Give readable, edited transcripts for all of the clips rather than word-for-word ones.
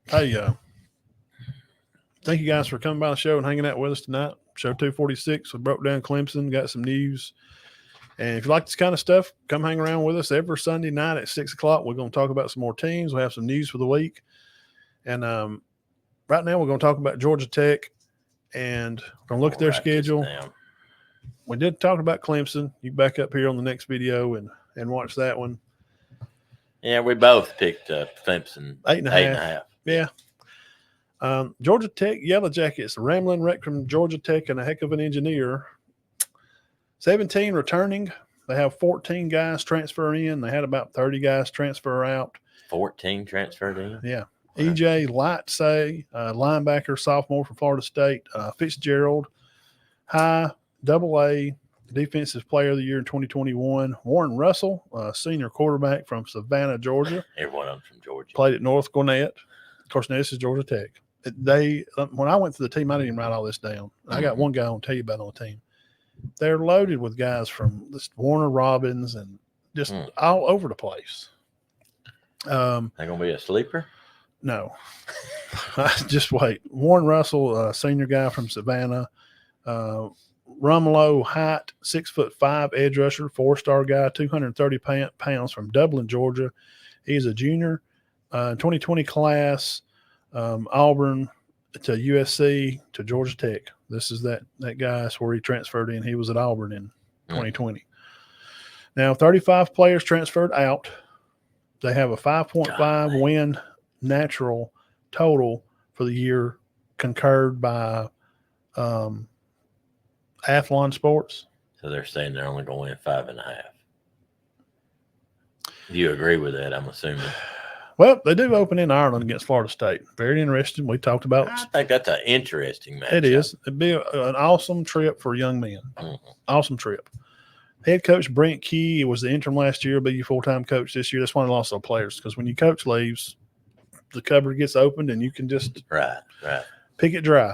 Hey, thank you guys for coming by the show and hanging out with us tonight. Show 246. We broke down Clemson, got some news. And if you like this kind of stuff, come hang around with us every Sunday night at 6 o'clock. We're going to talk about some more teams. We have some news for the week. And right now we're going to talk about Georgia Tech. And we're going to look at their schedule. We did talk about Clemson. You back up here on the next video and watch that one. Yeah, we both picked Clemson 8.5. Yeah. Georgia Tech, Yellow Jackets, a rambling wreck from Georgia Tech and a heck of an engineer. 17 returning. They have 14 guys transfer in. They had about 30 guys transfer out. 14 transferred in? Yeah. E.J. Lightsay, linebacker, sophomore from Florida State. Fitzgerald, high, AA, Defensive Player of the Year in 2021. Warren Russell, senior quarterback from Savannah, Georgia. Everyone from Georgia. Played at North Gwinnett. Of course, now this is Georgia Tech. When I went to the team, I didn't even write all this down. I got one guy I want to tell you about on the team. They're loaded with guys from this Warner Robins and just all over the place. They're going to be a sleeper? No. Just wait. Warren Russell, senior guy from Savannah. Rumlow Height, 6'5" edge rusher, 4-star guy, 230 pounds from Dublin, Georgia. He's a junior. 2020 class, Auburn to USC to Georgia Tech. This is that guy. That's where he transferred in. He was at Auburn in 2020. Now, 35 players transferred out. They have a 5.5 win natural total for the year, concurred by Athlon Sports. So they're saying they're only going to win 5.5. Do you agree with that? I'm assuming. Well, they do open in Ireland against Florida State. Very interesting. We talked about. I think that's an interesting match. It is. It'd be an awesome trip for young men. Awesome trip. Head coach Brent Key was the interim last year, be your full-time coach this year. That's why they lost all players, because when your coach leaves, the cupboard gets opened and you can just pick it dry.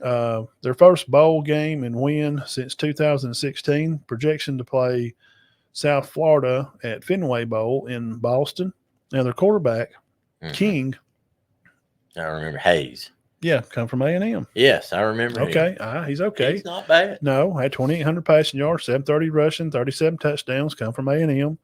Their first bowl game and win since 2016. Projection to play South Florida at Fenway Bowl in Boston. Now, their quarterback, King. I remember Hayes. Yeah, come from A&M. Yes, I remember him. He's okay. He's not bad. No, had 2,800 passing yards, 730 rushing, 37 touchdowns, come from A&M.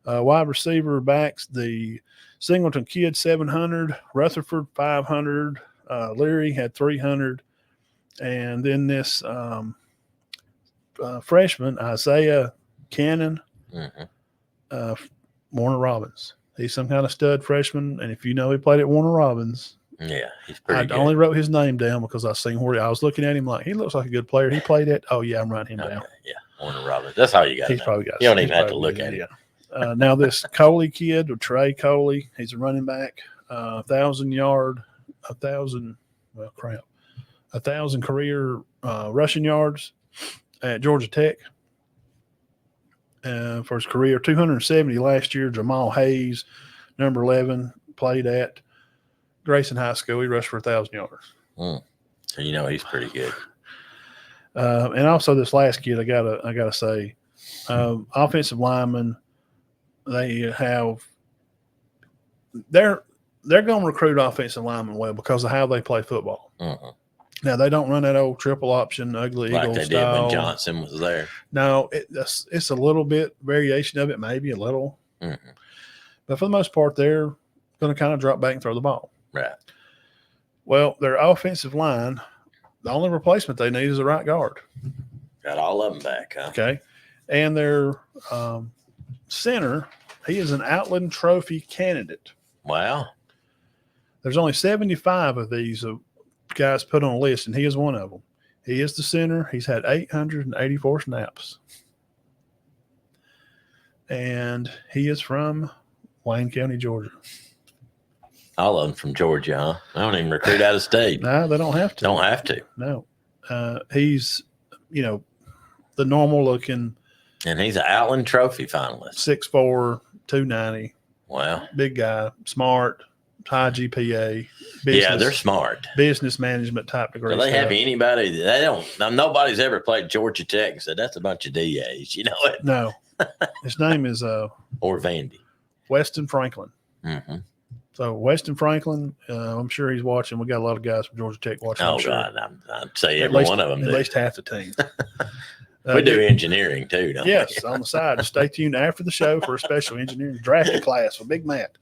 Wide receiver backs, the Singleton kid, 700, Rutherford, 500, Leary had 300. And then this freshman, Isaiah Cannon, Warner Robins. He's some kind of stud freshman, and if you know he played at Warner Robins, he's pretty good. I only wrote his name down because I seen where I was looking at him like he looks like a good player. He played at. Oh yeah, I'm writing him down. Yeah, Warner Robins. That's how you got. He's probably got. You don't even have to look at him. Yeah. Now this Coley kid, Trey Coley, he's a running back, 1,000 yard, 1,000 career rushing yards at Georgia Tech. For his career, 270 last year. Jamal Hayes, number 11, played at Grayson High School. He rushed for 1,000 yards. So you know he's pretty good. And also this last kid, I gotta say, offensive lineman. They're going to recruit offensive linemen well because of how they play football. Now, they don't run that old triple option, ugly like eagle they style. did when Johnson was there. No, it's a little bit variation of it, maybe a little. But for the most part, they're going to kind of drop back and throw the ball. Right. Well, their offensive line, the only replacement they need is a right guard. Got all of them back, huh? Okay. And their center, he is an Outland Trophy candidate. Wow. There's only 75 of these guys put on a list, and he is one of them. He is the center. He's had 884 snaps. And he is from Wayne County, Georgia. All of them from Georgia, huh? I don't even recruit out of state. No, they don't have to. Don't have to. No. He's, the normal looking. And he's an Outland Trophy finalist. 6'4", 290. Wow. Big guy, smart, high GPA. Yeah, they're smart. Business management type degree. Do they have anybody? They don't. Nobody's ever played Georgia Tech and said that's a bunch of DAs. You know it? No. His name is or Vandy. Weston Franklin. So Weston Franklin, I'm sure he's watching. We got a lot of guys from Georgia Tech watching. Oh, I'm sure. God. I'd say every one of them. At least half the team. We do engineering too, don't we? Yes, on the side. Just stay tuned after the show for a special engineering drafting class with Big Matt.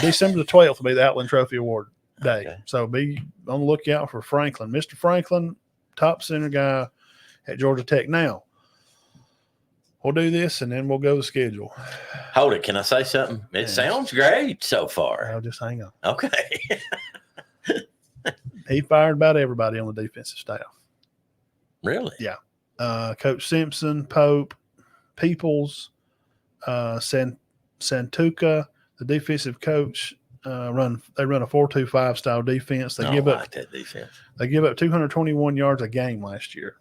December the 12th will be the Outland Trophy Award day. Okay. So be on the lookout for Franklin. Mr. Franklin, top center guy at Georgia Tech. Now, we'll do this and then we'll go to the schedule. Hold it. Can I say something? It sounds great so far. I'll just hang on. Okay. He fired about everybody on the defensive staff. Really? Yeah. Coach Simpson, Pope, Peoples, Santuca, the defensive coach, they run a 4-2-5 style defense. They give up that defense. They give up 221 yards a game last year.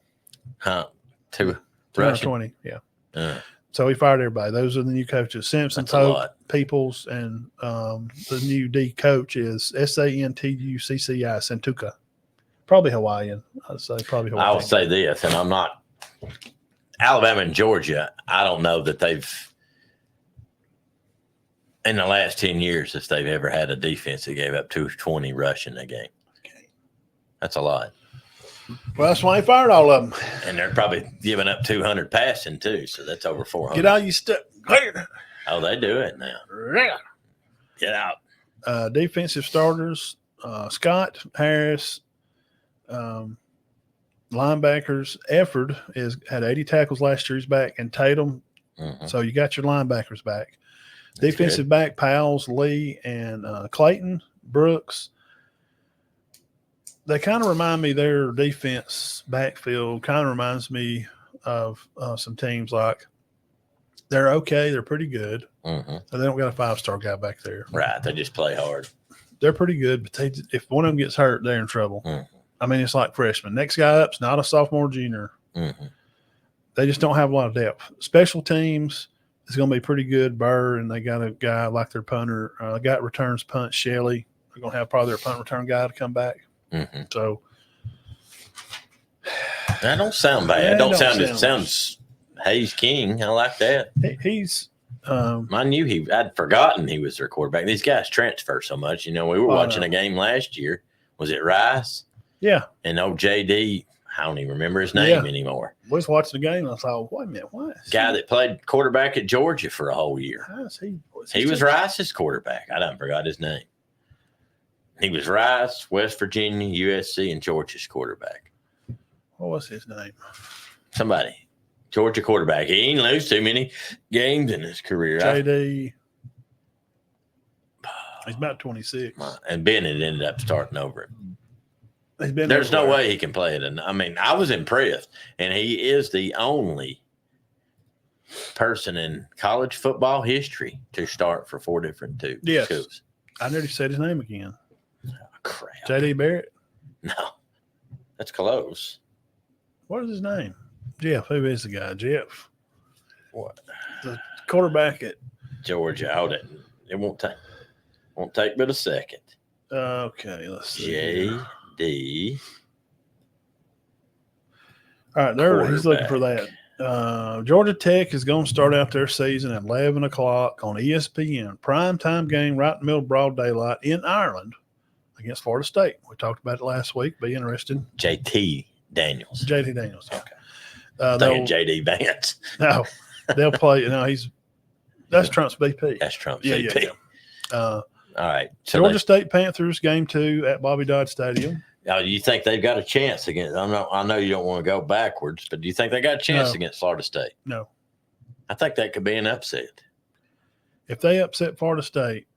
Huh? 220, yeah. So he fired everybody. Those are the new coaches: Simpson, Pope, Peoples, and the new D coach is Santucci, Santuca. Probably Hawaiian. I'd say probably Hawaiian. I'll say this, and I'm not Alabama and Georgia. I don't know that they've in the last 10 years if they've ever had a defense that gave up 220 rushing a game. Okay. That's a lot. Well, that's why he fired all of them. And they're probably giving up 200 passing too, so that's over 400. Get out your stuff. Oh, they do it now. Get out. Defensive starters: Scott, Harris. Linebackers, Efford had 80 tackles last year. He's back, and Tatum. Mm-hmm. So you got your linebackers back. That's Defensive good. back: Powles, Lee, and Clayton, Brooks. They kind of remind me, their defense backfield kind of reminds me of some teams like they're okay. They're pretty good. Mm-hmm. They don't got a 5-star guy back there. Right. They just play hard. They're pretty good, but if one of them gets hurt, they're in trouble. Mm-hmm. I mean, it's like freshmen. Next guy up's not a sophomore, junior. Mm-hmm. They just don't have a lot of depth. Special teams is going to be pretty good. Burr, and they got a guy like their punter. Got returns punt, Shelley. They're going to have probably their punt return guy to come back. Mm-hmm. So that don't sound bad. Yeah, It sounds Hayes King. I like that. He's I knew I'd forgotten he was their quarterback. These guys transfer so much. You know, we were watching a game last year. Was it Rice? Yeah. And old JD, I don't even remember his name anymore. We was watching the game and I thought, wait a minute, what? Guy that played quarterback at Georgia for a whole year. How is he? He was Rice's quarterback. I done forgot his name. He was Rice, West Virginia, USC, and Georgia's quarterback. What was his name? Somebody. Georgia quarterback. He ain't lose too many games in his career. JD. He's about 26. And Bennett ended up starting over him. There's no way he can play it. And I mean, I was impressed. And he is the only person in college football history to start for 4 different schools. I nearly said his name again. Oh, crap. JD Barrett? No. That's close. What is his name? Jeff. Who is the guy? Jeff. What? The quarterback at Georgia. Hold it. It won't take but a second. Okay, let's see. JD. All right, he's looking for that. Georgia Tech is going to start out their season at 11 o'clock on ESPN. Primetime game right in the middle of broad daylight in Ireland against Florida State. We talked about it last week. Be interested. JT Daniels. JT Daniels. Okay. JD Vance. No, they'll play. No, that's Trump's BP. That's Trump's BP. Yeah. All right. So Georgia State Panthers game 2 at Bobby Dodd Stadium. Now, do you think they've got a chance against? I know you don't want to go backwards, but do you think they got a chance against Florida State? No. I think that could be an upset. If they upset Florida State,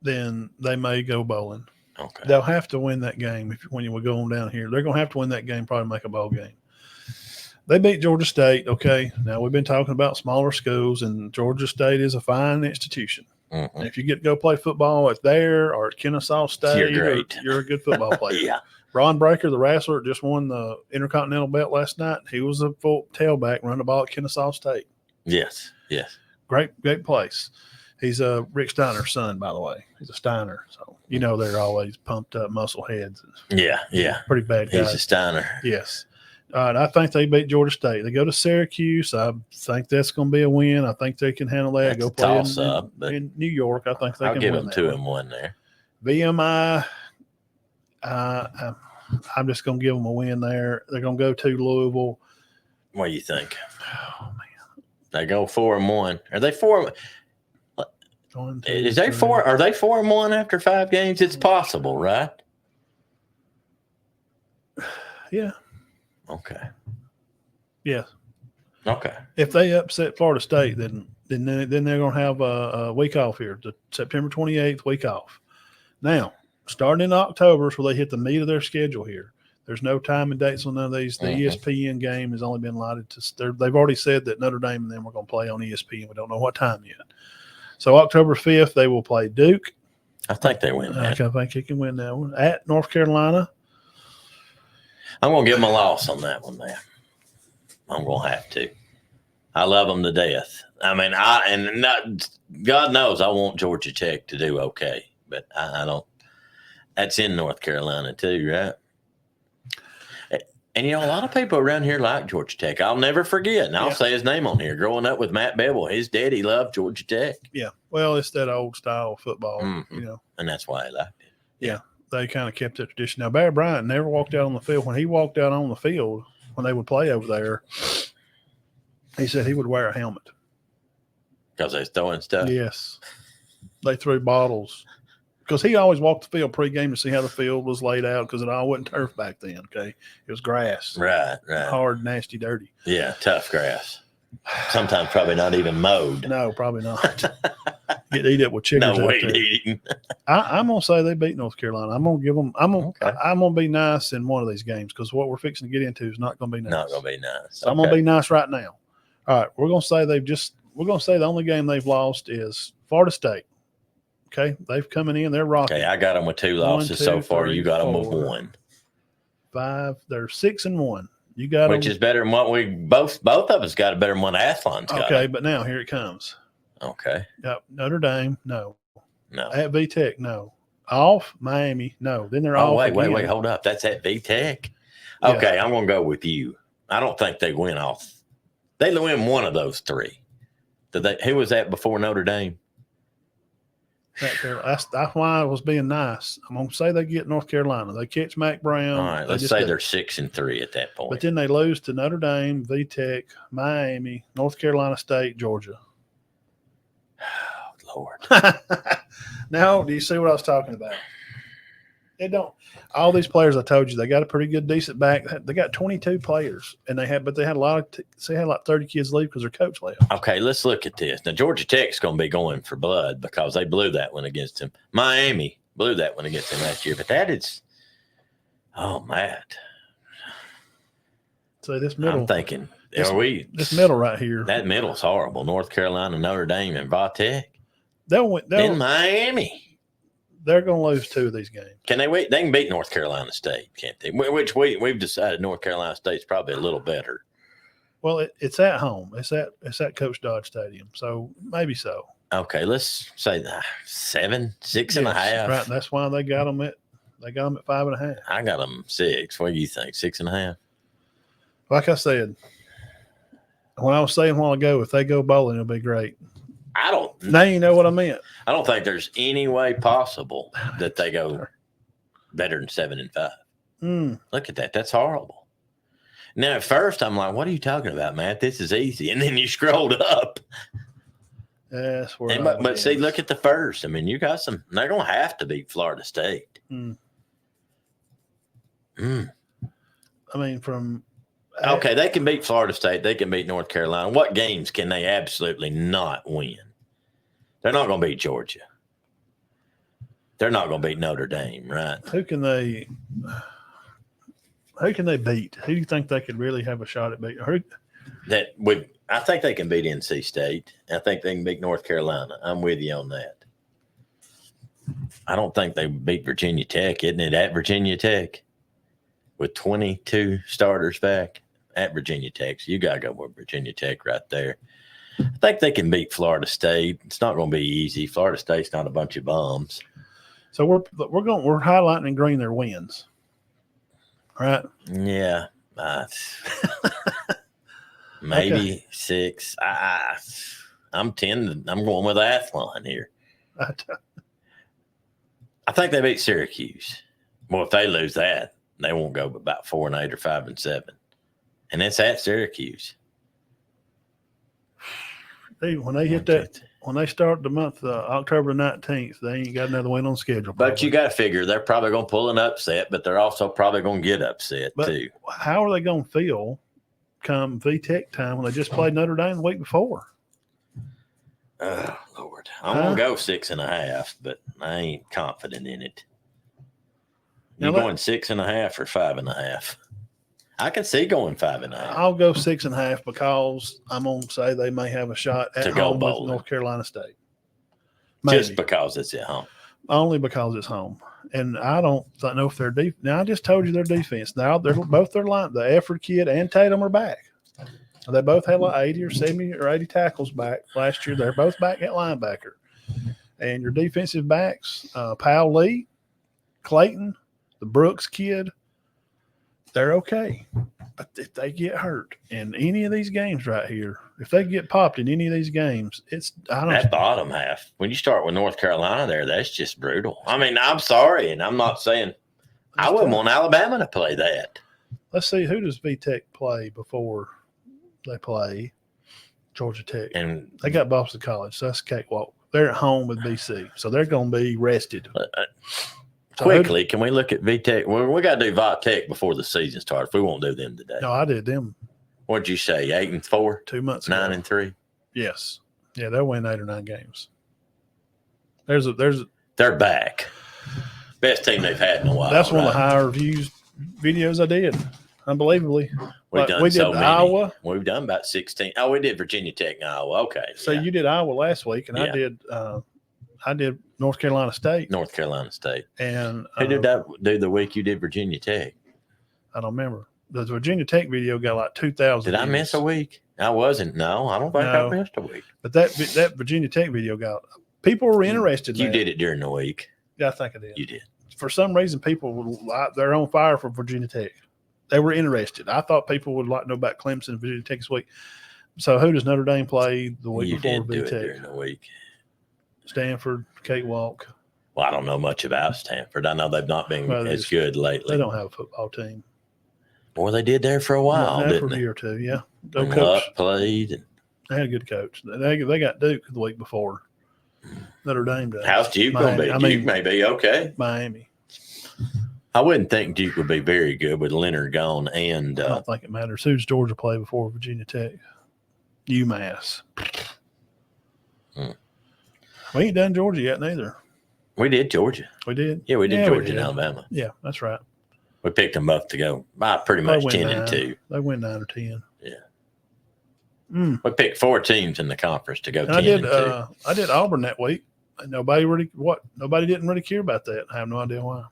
then they may go bowling. Okay. They'll have to win that game when you go on down here. They're going to have to win that game, probably make a bowl game. They beat Georgia State. Okay. Now, we've been talking about smaller schools, and Georgia State is a fine institution. Mm-hmm. And if you get to go play football at there or at Kennesaw State, you're great. You're a good football player. Yeah. Ron Breaker, the wrestler, just won the Intercontinental belt last night. He was a full tailback, running the ball at Kennesaw State. Yes. Great place. He's Rick Steiner's son, by the way. He's a Steiner. So, they're always pumped up muscle heads. Yeah. Pretty bad guy. He's a Steiner. Yes. All right, I think they beat Georgia State. They go to Syracuse. I think that's going to be a win. I think they can handle that. That's Go a play toss-up, but in New York. I think they I'll can give win them that 2-1 there. VMI, I'm just going to give them a win there. They're going to go to Louisville. What do you think? Oh, man. They go 4-1. Are they 4? One, two, Is they three. 4? Are they 4-1 after 5 games? It's possible, right? Yeah. Okay. Yes. Okay. If they upset Florida State, then they're going to have a week off here. The September 28th week off. Now, starting in October is where they hit the meat of their schedule here. There's no time and dates on none of these. The ESPN game has only been allotted to – they've already said that Notre Dame and them are going to play on ESPN. We don't know what time yet. So October 5th, they will play Duke. I think they win that. I think he can win that one. At North Carolina. I'm going to give them a loss on that one, man. I'm going to have to. I love them to death. I mean, God knows I want Georgia Tech to do okay, but I don't. That's in North Carolina too, right? And, a lot of people around here like Georgia Tech. I'll never forget, and I'll say his name on here. Growing up with Matt Bevel, his daddy loved Georgia Tech. Yeah. Well, it's that old style of football, And that's why I liked it. Yeah. They kind of kept that tradition. Now, Barry Bryant never walked out on the field. When he walked out on the field, when they would play over there, he said he would wear a helmet. Because they was throwing stuff? Yes. They threw bottles. Because he always walked the field pregame to see how the field was laid out because it all wasn't turf back then, okay? It was grass. Right. Hard, nasty, dirty. Yeah, tough grass. Sometimes probably not even mowed. No, probably not. Get eat up with chickens. No weed eating. I'm gonna say they beat North Carolina. I'm gonna give them. I'm gonna be nice in one of these games because what we're fixing to get into is not gonna be nice. Not gonna be nice. So I'm gonna be nice right now. All right, we're gonna say the only game they've lost is Florida State. Okay, they've coming in. They're rocking. Okay, I got them with 2 losses so far. You got them with 1. 5. They're 6-1. You got which is better than what we both of us got. A better than what Athlon's got. Okay, but now here it comes. Okay. Yep. Notre Dame, no. At VTech, no. Off Miami, no. Then they're off. Wait, hold up. That's at VTech. Okay, yeah. I'm gonna go with you. I don't think they win off. They win one of those 3. Who was that before Notre Dame? That's why I was being nice. I'm going to say they get North Carolina. They catch Mac Brown. All right, let's say they're 6-3 at that point. But then they lose to Notre Dame, VTech, Miami, North Carolina State, Georgia. Oh, Lord. Now, do you see what I was talking about? They don't. All these players I told you, they got a pretty good, decent back. They got 22 players, and they had a lot of. They had like 30 kids leave because their coach left. Okay, let's look at this. Now Georgia Tech's going to be going for blood because they blew that one against him. Miami blew that one against him last year, but that is, Matt. So this middle, I'm thinking, this middle right here? That middle's horrible. North Carolina, Notre Dame, and VTech. They'll in Miami. They're going to lose 2 of these games. Can they wait? They can beat North Carolina State, can't they? Which we've decided North Carolina State's probably a little better. Well, it's at home. It's at Coach Dodge Stadium, so maybe so. Okay, let's say 7, 6.5. Right, that's why they got them at 5.5. I got them 6. What do you think? 6.5. Like I said, when I was saying a while ago, if they go bowling, it'll be great. Now you know what I meant. I don't think there's any way possible that they go better than 7-5. Look at that. That's horrible. Now, at first, I'm like, what are you talking about, Matt? This is easy. And then you scrolled up. That's where but see, look at the first. I mean, you got some. They're going to have to beat Florida State. I mean, from. Okay, they can beat Florida State. They can beat North Carolina. What games can they absolutely not win? They're not going to beat Georgia. They're not going to beat Notre Dame, right? Who can they beat? Who do you think they could really have a shot at beating? I think they can beat NC State. I think they can beat North Carolina. I'm with you on that. I don't think they beat Virginia Tech. Isn't it at Virginia Tech? With 22 starters back at Virginia Tech. So you got to go with Virginia Tech right there. I think they can beat Florida State. It's not going to be easy. Florida State's not a bunch of bums. So we're highlighting in green their wins. Right? Yeah. Maybe 6. I'm 10. I'm going with Athlon here. I think they beat Syracuse. Well, if they lose that, they won't go about 4-8 or 5-7, and it's at Syracuse. When they hit that, when they start the month October 19th, they ain't got another win on schedule. Probably. But you got to figure they're probably going to pull an upset, but they're also probably going to get upset too. How are they going to feel come VTech time when they just played Notre Dame the week before? Oh, Lord. I'm going to go 6.5, but I ain't confident in it. You going 6.5 or 5.5? I can see going 5.5. I'll go 6.5 because I'm going to say they may have a shot at home with North Carolina State. Maybe. Just because it's at home. Only because it's home. And I don't know if they're deep. Now, I just told you their defense. Now, they're both their line. The Efford kid and Tatum are back. They both had like 80 or 70 or 80 tackles back last year. They're both back at linebacker. And your defensive backs, Powell Lee, Clayton, the Brooks kid, they're okay. But if they get hurt in any of these games right here, if they get popped in any of these games, that bottom half. When you start with North Carolina there, that's just brutal. I mean, I'm sorry, and I'm not saying I wouldn't want Alabama to play that. Let's see, who does VTech play before they play Georgia Tech? And they got Boston College, so that's a cakewalk. They're at home with BC, so they're going to be rested. Quickly, can we look at VTech? Well, we got to do VTech before the season starts. We won't do them today. No, I did them. What'd you say? 8-4? 2 months ago. 9-3? Yes. Yeah, they'll win 8 or 9 games. They're back. Best team they've had in a while. That's one of the higher views videos I did. Unbelievably. We did many. Iowa. We've done about 16. Oh, we did Virginia Tech and Iowa. Okay. So you did Iowa last week, and I did North Carolina State. North Carolina State. And who did that do the week you did Virginia Tech? I don't remember. The Virginia Tech video got like 2,000 Did I miss a week? I wasn't. No, I don't think I missed a week. But that Virginia Tech video got – people were interested in You did it during the week. Yeah, I think I did. You did. For some reason, they're on fire for Virginia Tech. They were interested. I thought people would like to know about Clemson and Virginia Tech this week. So who does Notre Dame play the week before You did do VTech? it during the week. Stanford, cakewalk. Well, I don't know much about Stanford. I know they've not been as good lately. They don't have a football team. Well, they did there for a while, didn't for they? A year or two, yeah. And Luck played. And they had a good coach. They got Duke the week before. Notre Dame does. How's Duke going to be? Duke may be okay. Miami. I wouldn't think Duke would be very good with Leonard gone. And I don't think it matters. Who's Georgia play before Virginia Tech? UMass. We ain't done Georgia yet, neither. We did Georgia. We did? Yeah, we did Georgia and Alabama. Yeah, that's right. We picked them both to go pretty much 10-2. They win 9 or 10. Yeah. We picked 4 teams in the conference to go 10-2. I did Auburn that week. And nobody didn't really care about that. I have no idea why.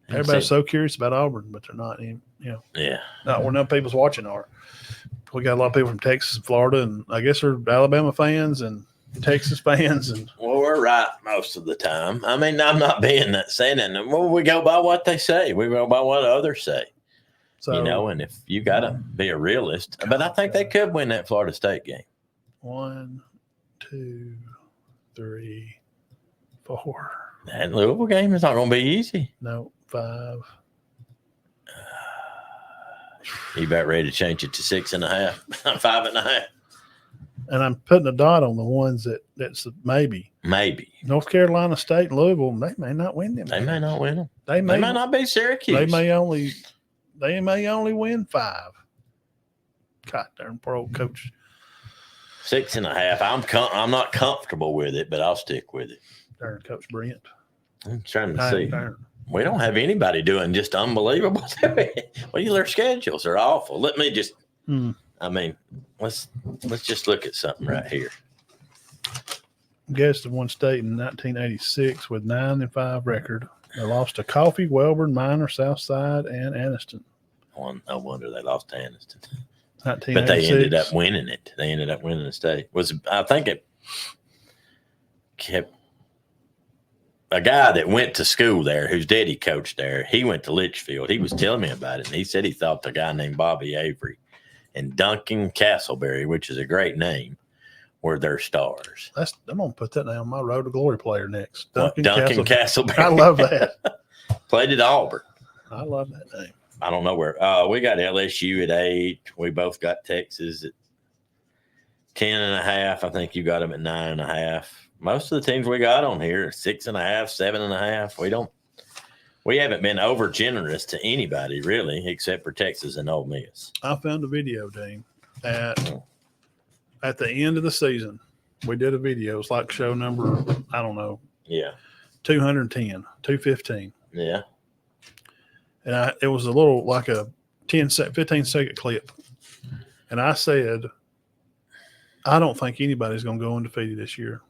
Everybody's so curious about Auburn, but they're not. Not where none people's watching are. We got a lot of people from Texas and Florida, and I guess they're Alabama fans and Texas fans. And well, we're right most of the time. I mean, I'm not being that saying that. Well, we go by what they say. We go by what others say. So, and if you got to be a realist, but I think they could win that Florida State game. 1, 2, 3, 4. That Louisville game is not going to be easy. No, 5. You about ready to change it to 6.5, 5.5? And I'm putting a dot on the ones that's maybe. Maybe. North Carolina State and Louisville, they may not win them. They may not win them. They may not be Syracuse. They may only win 5. God darn, poor old coach. 6.5. I'm not comfortable with it, but I'll stick with it. Darn Coach Brent. I'm trying to see. We don't have anybody doing just unbelievable. Well, their schedules are awful. Let me just. I mean, let's just look at something right here. Guest of one state in 1986 with 9-5 record. They lost to Coffee, Welborn, Minor, Southside, and Anniston. No wonder they lost to Anniston. But they ended up winning it. They ended up winning the state. I think it kept. a guy that went to school there, whose daddy coached there, he went to Litchfield. He was telling me about it, and he said he thought the guy named Bobby Avery and Duncan Castleberry, which is a great name, were their stars. I'm gonna put that down on my Road to Glory player next. Duncan Castleberry. I love that. Played at Auburn. I love that name. I don't know where. We got LSU at 8. We both got Texas at 10.5. I think you got them at 9.5. Most of the teams we got on here are 6.5, 7.5. We haven't been over generous to anybody really, except for Texas and Ole Miss. I found a video, Dean, at the end of the season. We did a video. It's like show number, I don't know. Yeah. 210, 215. Yeah. And it was a little like a 15-second clip. And I said, I don't think anybody's going to go undefeated this year.